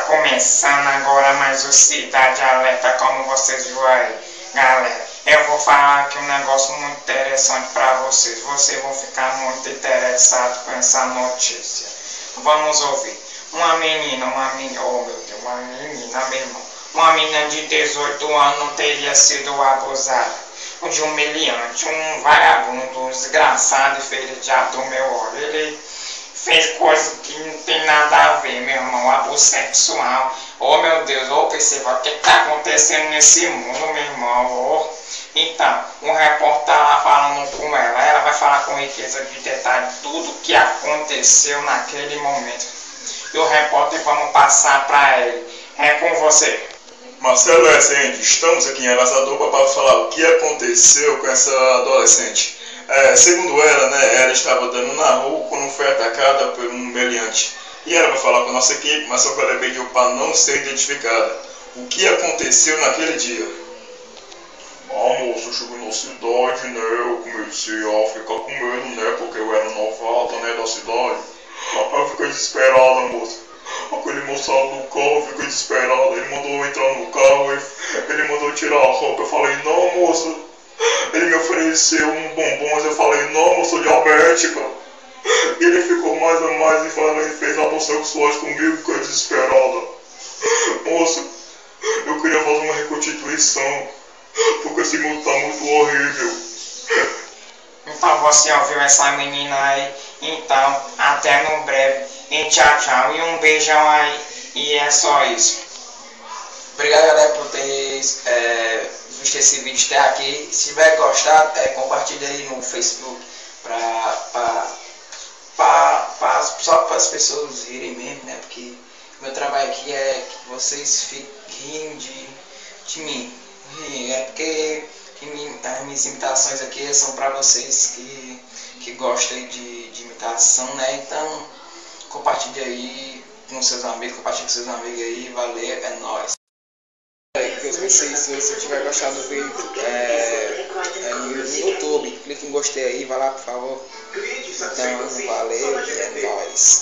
começando agora mais o Cidade Alerta, como vocês viram aí, galera. Eu vou falar aqui um negócio muito interessante para vocês. Vocês vão ficar muito interessados com essa notícia. Vamos ouvir. Uma menina, oh meu Deus, uma menina, meu irmão. Uma menina de 18 anos teria sido abusada de um meliante, um vagabundo, um desgraçado e feijado do meu olho. Ele fez coisa que não tem nada a ver, meu irmão, abuso sexual. Oh meu Deus, oh perceba o que está acontecendo nesse mundo, meu irmão. Oh. Então, um repórter tá lá falando com ela vai falar com riqueza de detalhe tudo que aconteceu naquele momento. E o repórter vamos passar para ele. É com você. Marcelo Rezende, estamos aqui em Araçatuba para falar o que aconteceu com essa adolescente. Segundo ela, ela estava andando na rua quando foi atacada por um meliante. E ela vai falar com a nossa equipe, mas só que ela pediu para não ser identificada. O que aconteceu naquele dia? Moça, eu cheguei na cidade, eu comecei a ficar com medo, porque eu era novato, da cidade. Eu fiquei desesperada, moça. Aquele moço saiu do carro, eu fiquei desesperado. Ele mandou entrar no carro, ele mandou tirar a roupa. Eu falei, não, moça. Ele me ofereceu um bombom, mas eu falei, não, moça, sou diabética. E ele ficou mais e mais e fez abuso sexual comigo, fiquei desesperada. Moça, eu queria fazer uma reconstituição, porque esse mundo tá muito horrível. Então você ouviu essa menina aí? Então, até no breve. E tchau, tchau. E um beijão aí. E é só isso. Obrigado, galera, por ter visto esse vídeo até aqui. Se tiver gostado, compartilha aí no Facebook só para as pessoas virem mesmo, Porque o meu trabalho aqui é que vocês fiquem rindo de mim. É porque as minhas imitações aqui são para vocês que gostam de imitação, Então, compartilha aí com seus amigos, aí, valeu, é nóis. Se você tiver gostado do vídeo, no YouTube, clique em gostei aí, vai lá por favor. Então, valeu, é nóis.